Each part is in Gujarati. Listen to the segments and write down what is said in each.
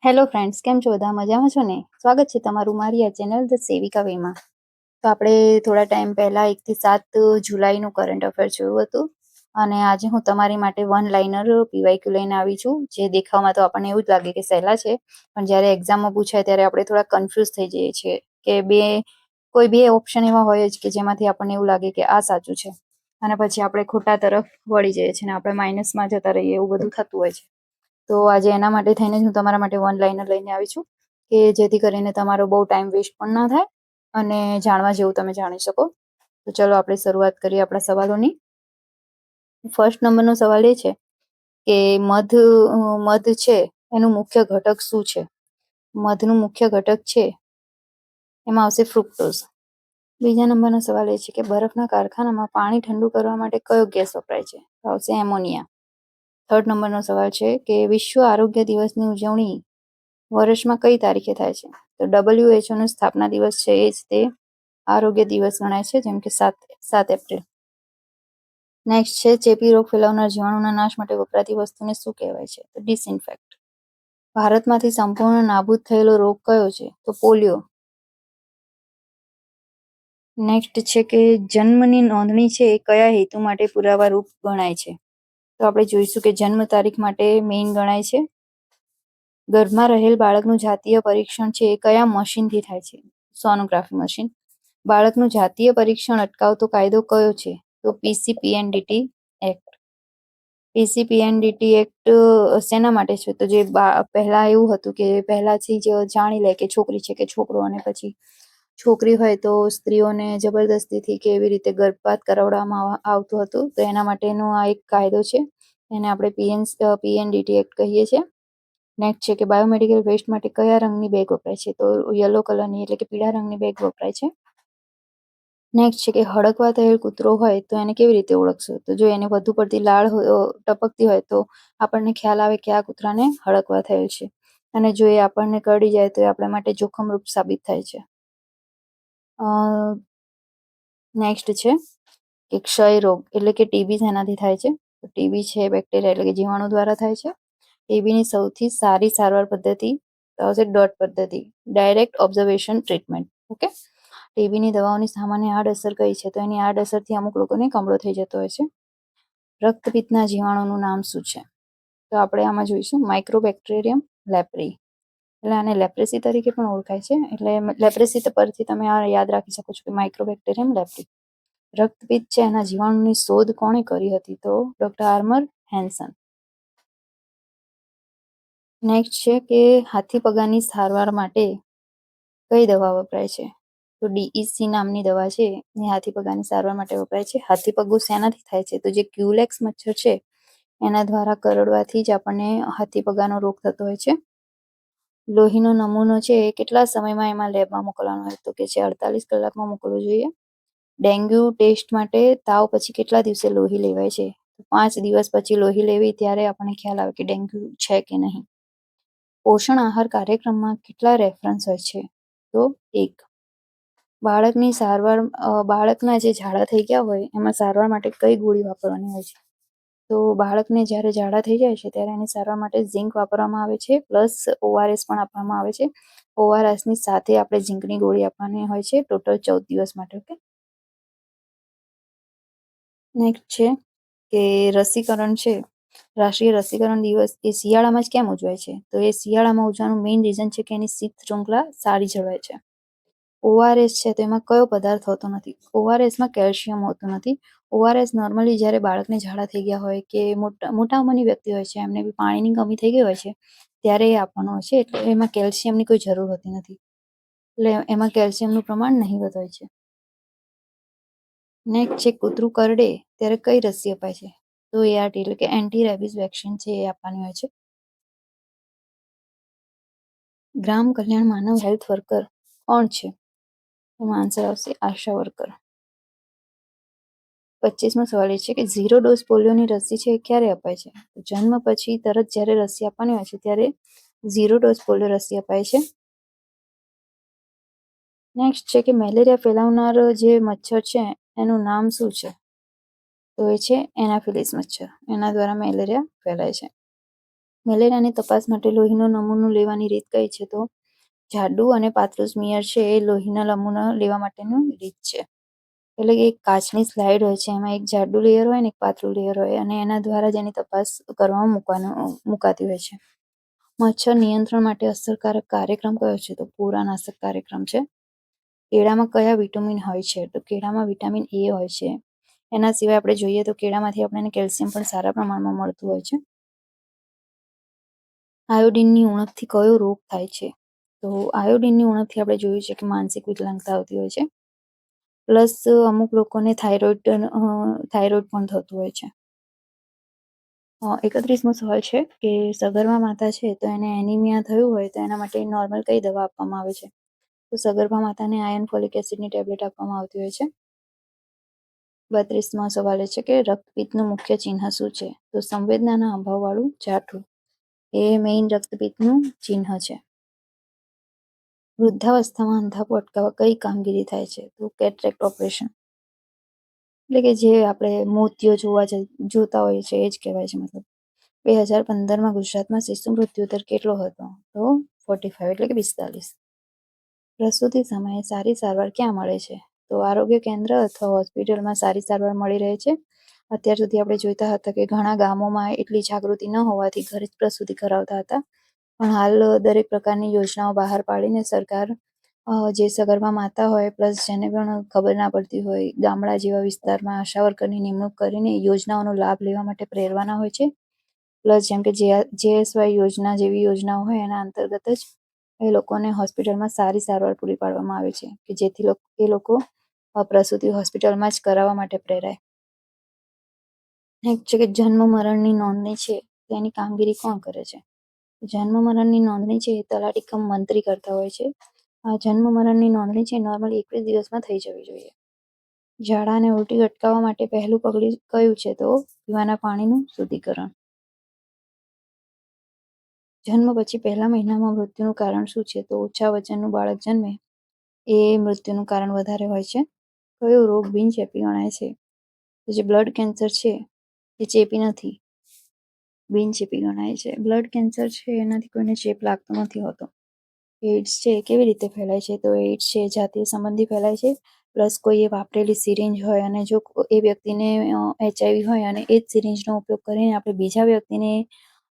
હેલો ફ્રેન્ડ્સ, કેમ છો બધા? મજામાં છો ને? સ્વાગત છે તમારું મારી આ ચેનલ ધ સેવિકા વેમાં. તો આપણે થોડા ટાઈમ પહેલા 1 થી 7 જુલાઈનું કરંટ અફેર જોયું હતું અને આજે હું તમારી માટે વન લાઇનર પીવાયક્યુ લઈને આવી છું. જે દેખાવમાં તો આપણને એવું જ લાગે કે સહેલા છે, પણ જ્યારે એક્ઝામમાં પૂછાય ત્યારે આપણે થોડા કન્ફ્યુઝ થઈ જઈએ છીએ કે કોઈ બે ઓપ્શન એવા હોય જ કે જેમાંથી આપણને એવું લાગે કે આ સાચું છે અને પછી આપણે ખોટા તરફ વળી જઈએ છીએ અને આપણે માઇનસમાં જતા રહીએ, એવું બધું થતું હોય છે. તો આજે એના માટે થઈને જ હું તમારા માટે વન લાઇનર લઈને આવી છું કે જેથી કરીને તમારો બહુ ટાઈમ વેસ્ટ પણ ના થાય અને જાણવા જેવું તમે જાણી શકો. તો ચલો આપણે શરૂઆત કરીએ આપણા સવાલોની. ફર્સ્ટ નંબરનો સવાલ એ છે કે મધ છે એનું મુખ્ય ઘટક શું છે? મધનું મુખ્ય ઘટક છે એમાં આવશે ફ્રુક્ટોઝ. બીજા નંબરનો સવાલ એ છે કે બરફના કારખાનામાં પાણી ઠંડુ કરવા માટે કયો ગેસ વપરાય છે? તો આવશે એમોનિયા. થર્ડ નંબરનો સવાલ છે કે વિશ્વ આરોગ્ય દિવસની ઉજવણી વર્ષમાં કઈ તારીખે થાય છે? તો WHO નો સ્થાપના દિવસ છે એ જ તે આરોગ્ય દિવસ ગણાય છે, જેમ કે 7 એપ્રિલ. નેક્સ્ટ છે ચેપી રોગ ફેલાવનાર જીવાણુના નાશ માટે વપરાતી વસ્તુને શું કહેવાય છે? તો ડિસઇન્ફેક્ટ. ભારતમાંથી સંપૂર્ણ નાબૂદ થયેલો રોગ કયો છે? તો પોલિયો. નેક્સ્ટ છે કે જન્મની નોંધણી છે એ કયા હેતુ માટે પુરાવા રૂપ ગણાય છે? તો આપણે જોઈશું કે જન્મ તારીખ માટે મેઇન ગણાય છે. ગર્ભમાં રહેલ બાળકનું જાતીય પરીક્ષણ છે એ કયા મશીનથી થાય છે? Sonography machine. બાળકનું જાતીય પરીક્ષણ અટકાવતો કાયદો કયો છે? તો પીસીપીએનડીટી એક્ટ. પીસીપીએનડીટી એક્ટ શેના માટે છે? તો જે પહેલા એવું હતું કે પહેલાથી જ જાણી લે કે છોકરી છે કે છોકરો, અને પછી છોકરી હોય તો સ્ત્રીઓને જબરદસ્તીથી કે એવી રીતે ગર્ભપાત કરાવવામાં આવતું હતું. તો એના માટેનો આ એક કાયદો છે, એને આપણે પીએનડીટી એક્ટ કહીએ છીએ. નેક્સ્ટ છે કે બાયોમેડિકલ વેસ્ટ માટે કયા રંગની બેગ વપરાય છે? તો યલો કલરની એટલે કે પીળા રંગની બેગ વપરાય છે. નેક્સ્ટ છે કે હડકવા થયેલ કૂતરો હોય તો એને કેવી રીતે ઓળખશો? તો જો એને વધુ પડતી લાળ ટપકતી હોય તો આપણને ખ્યાલ આવે કે આ કૂતરાને હડકવા થયેલ છે, અને જો એ આપણને કરડી જાય તો એ આપણા માટે જોખમરૂપ સાબિત થાય છે. નેક્સ્ટ છે કે ક્ષય રોગ એટલે કે ટીબી શેનાથી થાય છે? તો ટીબી છે બેક્ટેરિયા એટલે કે જીવાણુ દ્વારા થાય છે. ટીબીની સૌથી સારી સારવાર પદ્ધતિ આવશે ડોટ પદ્ધતિ, ડાયરેક્ટ ઓબ્ઝર્વેશન ટ્રીટમેન્ટ. ઓકે. ટીબીની દવાઓની સામાન્ય આડઅસર કઈ છે? તો એની આડઅસરથી અમુક લોકોને કમળો થઈ જતો હોય છે. રક્તપિત્તના જીવાણુનું નામ શું છે? તો આપણે આમાં જોઈશું માઇક્રોબેક્ટેરિયમ લેપ્રી, એટલે આને લેપ્રેસી તરીકે પણ ઓળખાય છે. એટલે લેપ્રેસી પરથી તમે આ યાદ રાખી શકો છો કે માઇક્રોબેક્ટેરિયમ લેપ્રી. રક્તપિત્ત છે એના જીવાણુની શોધ કોણે કરી હતી? તો ડોક્ટર આર્મર હેન્સન. નેક્સ્ટ છે કે હાથી પગાની સારવાર માટે કઈ દવા વપરાય છે? તો ડીઈસી નામની દવા છે એ હાથી પગાની સારવાર માટે વપરાય છે. હાથી પગું શેનાથી થાય છે? તો જે ક્યુલેક્સ મચ્છર છે એના દ્વારા કરડવાથી જ આપણને હાથી પગાનો રોગ થતો હોય છે. લોહીનો નમૂનો છે એ કેટલા સમયમાં એમાં લેબમાં મોકલવાનો હોય? તો કે છે 48 કલાકમાં મોકલવો જોઈએ. ડેન્ગ્યુ ટેસ્ટ માટે તાવ પછી કેટલા દિવસે લોહી લેવાય છે? 5 દિવસ પછી લોહી લેવી ત્યારે આપણને ખ્યાલ આવે કે ડેન્ગ્યુ છે કે નહીં. પોષણ આહાર કાર્યક્રમમાં કેટલા રેફરન્સ હોય છે? તો 1. બાળકના જે ઝાડા થઈ ગયા હોય એમાં સારવાર માટે કઈ ગોળી વાપરવાની હોય છે? તો બાળકને જ્યારે ઝાડા થઈ જાય છે ત્યારે એની સારવાર માટે ઝીંક વાપરવામાં આવે છે, પ્લસ ઓઆરએસ પણ આપવામાં આવે છે. ઓઆરએસની સાથે આપણે ઝીંકની ગોળી આપવાની હોય છે ટોટલ 14 દિવસ માટે. ઓકે. નેક્સ્ટ છે કે રસીકરણ છે, રાષ્ટ્રીય રસીકરણ દિવસ એ શિયાળામાં જ કેમ ઉજવાય છે? તો એ શિયાળામાં ઉજવાનું મેઇન રીઝન છે કે એની શીત શૃંખલા સારી જળવાય છે. ઓઆરએસ છે તો એમાં કયો પદાર્થ હોતો નથી? ઓઆરએસમાં કેલ્શિયમ હોતું નથી. ઓઆરએસ નોર્મલી જ્યારે બાળકને ઝાડા થઈ ગયા હોય કે મોટા ઉંમરની વ્યક્તિ હોય છે, એમને બી પાણીની કમી થઈ ગઈ હોય છે, ત્યારે એ આપવાનું હોય છે. એટલે એમાં કેલ્શિયમની કોઈ જરૂર હોતી નથી, એટલે એમાં કેલ્શિયમનું પ્રમાણ નહિવત હોય છે. નેક્સ્ટ છે કૂતરું કરડે ત્યારે કઈ રસી અપાય છે? તો એઆરટી એટલે કે એન્ટી રેબિસ વેક્સિન છે એ આપવાની હોય છે. ગ્રામ કલ્યાણ માનવ હેલ્થ વર્કર કોણ છે? એમાં આન્સર આવશે આશા વર્કર. 25મો સવાલ એ છે કે 0 ડોઝ પોલિયોની રસી છે એ ક્યારે અપાય છે? જન્મ પછી તરત જ્યારે રસી આપવાની હોય છે ત્યારે 0 ડોઝ પોલિયો રસી અપાય છે. નેક્સ્ટ છે કે મેલેરિયા ફેલાવનાર જે મચ્છર છે એનું નામ શું છે? તો એ છે એનાફિલિસ મચ્છર. એના દ્વારા મેલેરિયા ફેલાય છે. મેલેરિયાની તપાસ માટે લોહીનો નમૂનો લેવાની રીત કઈ છે? તો જાડું અને પાતળું સ્મિયર છે એ લોહીના નમૂના લેવા માટેનું રીત છે. એટલે કે એક કાચની સ્લાઇડ હોય છે, એમાં એક જાડું લેયર હોય ને એક પાતળું લેયર હોય, અને એના દ્વારા જ એની તપાસ કરવામાં મુકાતી હોય છે. મચ્છર નિયંત્રણ માટે અસરકારક કાર્યક્રમ કયો છે? તો પૂરાનાશક કાર્યક્રમ છે. કેળામાં કયા વિટામિન હોય છે? તો કેળામાં વિટામિન એ હોય છે. એના સિવાય આપણે જોઈએ તો કેળામાંથી આપણને કેલ્શિયમ પણ સારા પ્રમાણમાં મળતું હોય છે. આયોડિનની ઉણપથી કયો રોગ થાય છે? તો આયોડિનની ઉણપથી આપણે જોયું છે કે માનસિક વિકલાંગતા આવતી હોય છે. પ્લસ અમુક લોકોને થાઇરોઇડ પણ થતું હોય છે. 31મો સવાલ છે કે સગર્ભા માતા છે તો એને એનિમિયા થયું હોય તો એના માટે નોર્મલ કઈ દવા આપવામાં આવે છે? તો સગર્ભા માતાને આયર્ન ફોલિક એસિડની ટેબ્લેટ આપવામાં આવતી હોય છે. 32મો સવાલ એ છે કે રક્તપિત્તનું મુખ્ય ચિહ્ન શું છે? તો સંવેદનાના અભાવવાળું જાઠું એ મેઇન રક્તપિત્તનું ચિહ્ન છે. વૃદ્ધાવસ્થામાં અંધાપો અટકાવવા કઈ કામગીરી થાય છે? તો કેટરેક્ટ ઓપરેશન. એટલે કે જે આપણે મોતિયો જોતા હોઈએ છીએ એ જ કહેવાય છે. મતલબ 2015માં ગુજરાતમાં શિશુ મૃત્યુ દર કેટલો હતો? તો 45 એટલે કે 45. પ્રસૂતિ સમયે સારી સારવાર ક્યાં મળે છે? તો આરોગ્ય કેન્દ્ર અથવા હોસ્પિટલમાં સારી સારવાર મળી રહે છે. અત્યાર સુધી આપણે જોઈતા હતા કે ઘણા ગામોમાં એટલી જાગૃતિ ન હોવાથી ઘરે જ પ્રસૂતિ કરાવતા હતા, પણ હાલ દરેક પ્રકારની યોજનાઓ બહાર પાડીને સરકાર જે સગર્ભા માતા હોય પ્લસ જેને પણ ખબર ના પડતી હોય ગામડા જેવા વિસ્તારમાં આશા વર્કરની નિમણૂક કરીને યોજનાઓનો લાભ લેવા માટે પ્રેરવાના હોય છે. પ્લસ જેમ કે JSY યોજના જેવી યોજનાઓ હોય એના અંતર્ગત જ એ લોકોને હોસ્પિટલમાં સારી સારવાર પૂરી પાડવામાં આવે છે કે જેથી એ લોકો પ્રસૂતિ હોસ્પિટલમાં જ કરાવવા માટે પ્રેરાય. નેક્સ્ટ છે કે જન્મ મરણની નોંધણી છે તેની કામગીરી કોણ કરે છે? જન્મ મરણની નોંધણી છે એ તલાટી કમ મંત્રી કરતા હોય છે. આ જન્મ મરણની નોંધણી છે નોર્મલી 21 દિવસમાં થઈ જવી જોઈએ. ઝાડા અને ઉલટી અટકાવવા માટે પહેલું પગલું કયું છે? તો પીવાના પાણીનું શુદ્ધિકરણ. જન્મ પછી પહેલા મહિનામાં મૃત્યુનું કારણ શું છે? તો ઓછા વજનનું બાળક જન્મે એ મૃત્યુનું કારણ વધારે હોય છે. કયો રોગ બિનચેપી ગણાય છે? તો જે બ્લડ કેન્સર છે એ ચેપી નથી, બિનચેપી ગણાય છે. બ્લડ કેન્સર છે એનાથી કોઈને ચેપ લાગતો નથી હોતો. એઇડ્સ છે કેવી રીતે ફેલાય છે? તો એઇડ્સ છે જાતીય સંબંધી ફેલાય છે. પ્લસ કોઈ એ વાપરેલી સિરિંજ હોય અને જો એ વ્યક્તિને HIV હોય અને એ જ સિરિંજનો ઉપયોગ કરીને આપણે બીજા વ્યક્તિને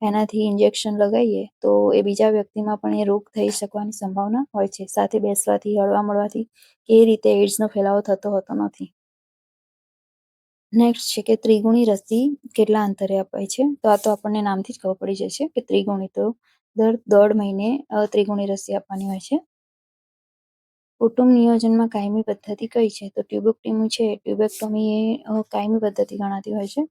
એનાથી ઇન્જેક્શન લગાવીએ તો એ બીજા વ્યક્તિમાં પણ એ રોગ થઈ શકવાની સંભાવના હોય છે. સાથે બેસવાથી, હળવા મળવાથી એ રીતે એઇડ્સનો ફેલાવો થતો હોતો નથી. નેક્સ્ટ છે કે ત્રિગુણી રસી કેટલા અંતરે અપાય છે? તો આ તો આપણને નામથી જ ખબર પડી જશે કે ત્રિગુણી તો દર 1.5 મહિને ત્રિગુણી રસી આપવાની હોય છે. કુટુંબ નિયોજનમાં કાયમી પદ્ધતિ કઈ છે? તો ટ્યુબેક્ટમી છે. ટ્યુબેક્ટમી એ કાયમી પદ્ધતિ ગણાતી હોય છે.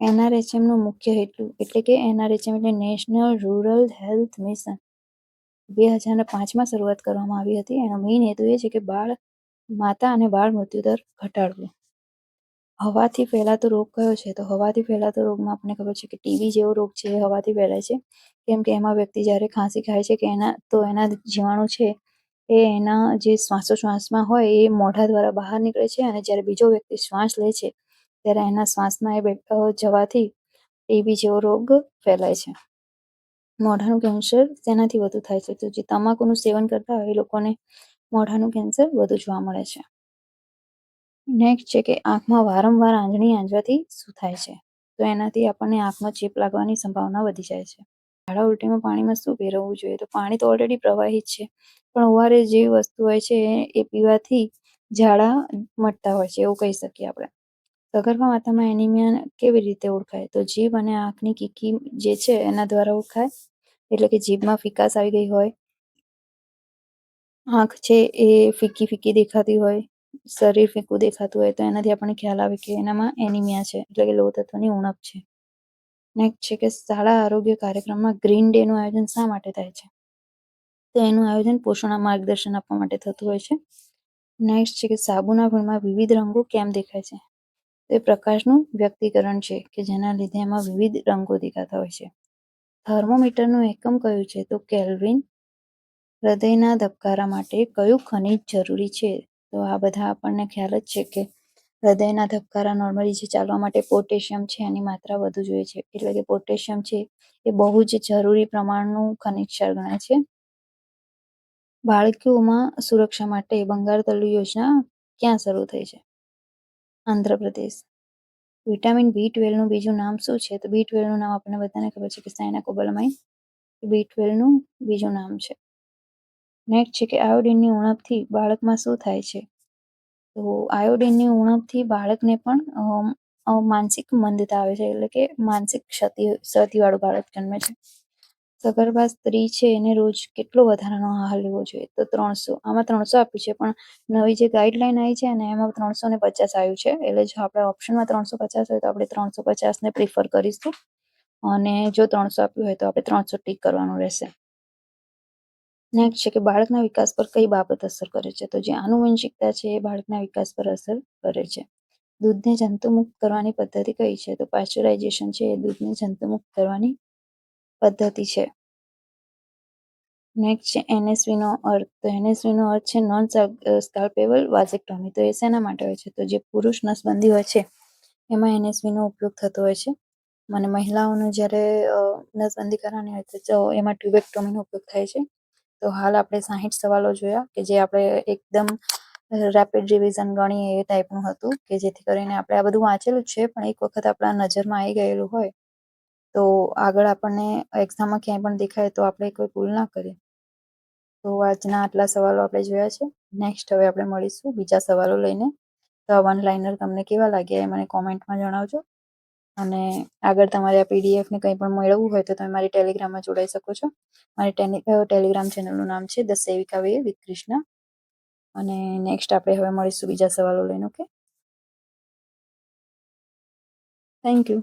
NRHMનો મુખ્ય હેતુ એટલે કે NRHM એટલે નેશનલ રૂરલ હેલ્થ મિશન 2005માં શરૂઆત કરવામાં આવી હતી. એનો મેઇન હેતુ એ છે કે માતા અને બાળ મૃત્યુદર ઘટાડવો. હવાથી ફેલાતો રોગ કયો છે? તો હવાથી ફેલાતો રોગમાં આપણને ખબર છે કે ટીબી જેવો રોગ છે એ હવાથી ફેલાય છે. કેમ કે એમાં વ્યક્તિ જ્યારે ખાંસી ખાય છે કે એના જીવાણુ છે એ એના જે શ્વાસોશ્વાસમાં હોય એ મોઢા દ્વારા બહાર નીકળે છે, અને જ્યારે બીજો વ્યક્તિ શ્વાસ લે છે ત્યારે એના શ્વાસમાં એ જવાથી ટીબી જેવો રોગ ફેલાય છે. મોઢાનું કેન્સર તેનાથી વધુ થાય છે. તો જે તમાકુનું સેવન કરતા હોય એ લોકોને મોઢાનું કેન્સર વધુ જોવા મળે છે. નેક્સ્ટ છે કે આંખમાં વારંવાર આંજણી આંજવાથી શું થાય છે? તો એનાથી આપણને આંખમાં ચેપ લાગવાની સંભાવના વધી જાય છે. ઝાડા ઉલટીમાં પાણીમાં શું ભેરવવું જોઈએ? તો પાણી તો ઓલરેડી પ્રવાહી જ છે, પણ ORS જેવી વસ્તુ હોય છે એ પીવાથી ઝાડા મટતા હોય છે એવું કહી શકીએ આપણે. સગર્ભા માતામાં એનિમિયા કેવી રીતે ઓળખાય? તો જીભ અને આંખની કીકી જે છે એના દ્વારા ઓળખાય. એટલે કે જીભમાં ફિકાસ આવી ગઈ હોય, આંખ છે એ ફીકી ફીકી દેખાતી હોય, શરીર ફીકું દેખાતું હોય તો એનાથી આપણને ખ્યાલ આવે કે એનામાં એનિમિયા છે, એટલે કે લોહ તત્વની ઉણપ છે. નેક્સ્ટ છે કે શાળા આરોગ્ય કાર્યક્રમમાં ગ્રીન ડે નું આયોજન શા માટે થાય છે? તો એનું આયોજન પોષણ માર્ગદર્શન આપવા માટે થતું હોય છે. નેક્સ્ટ છે કે સાબુના ગુણમાં વિવિધ રંગો કેમ દેખાય છે? તે પ્રકાશનું વ્યક્તિકરણ છે કે જેના લીધે એમાં વિવિધ રંગો દેખાતા હોય છે. થર્મોમીટરનું એકમ કયું છે? તો કેલ્વિન. હૃદયના ધબકારા માટે કયું ખનિજ જરૂરી છે? તો આ બધા આપણને ખ્યાલ જ છે કે હૃદયના ધબકારા નોર્મલી જે ચાલવા માટે પોટેશિયમ છે એની માત્રા વધુ જોઈએ છે, એટલે કે પોટેશિયમ છે એ બહુ જ જરૂરી પ્રમાણનું ખનિજ ક્ષાર ગણાય છે. બાળકીઓમાં સુરક્ષા માટે બંગાળ તલુ યોજના ક્યાં શરૂ થઈ છે? આંધ્રપ્રદેશ. વિટામિન B12 નું બીજું નામ શું છે? તો B12 નું નામ આપણને બધાને ખબર છે કે સાયનાકોબાલામાઇન. B12 નું બીજું નામ છે. નેક્સ્ટ છે કે આયોડિનની ઉણપથી બાળકમાં શું થાય છે? તો આયોડિનની ઉણપથી બાળકને પણ માનસિક મંદતા આવે છે, એટલે કે માનસિક ક્ષતિવાળું બાળક જન્મે છે. સગર્ભા સ્ત્રી છે એને રોજ કેટલો વધારાનો આહાર લેવો જોઈએ? તો 300. આમાં 300 આપ્યું છે, પણ નવી જે ગાઈડલાઈન આવી છે ને એમાં 350 આવ્યું છે, એટલે જો આપણે ઓપ્શનમાં 350 હોય તો આપણે 350 ને પ્રિફર કરીશું, અને જો 300 આપ્યું હોય તો આપણે 300 ટીક કરવાનું રહેશે. નેક્સ્ટ છે કે બાળકના વિકાસ પર કઈ બાબત અસર કરે છે? તો જે આનુવંશિકતા છે એ બાળકના વિકાસ પર અસર કરે છે. દૂધને જંતુમુક્ત કરવાની પદ્ધતિ કઈ છે? તો પાશ્ચરાઇઝેશન છે એ દૂધને જંતુમુક્ત કરવાની પદ્ધતિ છે. નેક્સ્ટ છે NSV નો અર્થ. તો NSV નો અર્થ છે નોન સ્કાલ્પેબલ વાઝેક્ટોમી. તો એ શેના માટે હોય છે? તો જે પુરુષ નસબંધી હોય છે એમાં NSV નો ઉપયોગ થતો હોય છે, અને મહિલાઓને જ્યારે નસબંધી કરવાની હોય તો એમાં ટ્યુબેક્ટોમીનો ઉપયોગ થાય છે. તો હાલ આપણે 60 સવાલો જોયા કે જે આપણે એકદમ રેપિડ રિવિઝન ગણીએ એ ટાઈપનું હતું, કે જેથી કરીને આપણે આ બધું વાંચેલું જ છે, પણ એક વખત આપણા નજરમાં આવી ગયેલું હોય તો આગળ આપણને એક્ઝામમાં ક્યાંય પણ દેખાય તો આપણે કોઈ ભૂલ ના કરીએ. તો આજના આટલા સવાલો આપણે જોયા છે. નેક્સ્ટ હવે આપણે મળીશું બીજા સવાલો લઈને. તો આ વન લાઇનર તમને કેવા લાગ્યા એ મને કોમેન્ટમાં જણાવજો. અને આગળ તમારે આ PDF ને કંઈ પણ મેળવવું હોય તો તમે મારી ટેલિગ્રામમાં જોડાઈ શકો છો. મારી ટેલિગ્રામ ચેનલનું નામ છે ધ સેવિકા વે વિથ કૃષ્ણા. અને નેક્સ્ટ આપણે હવે મળીશું બીજા સવાલો લઈને. Okay, thank you.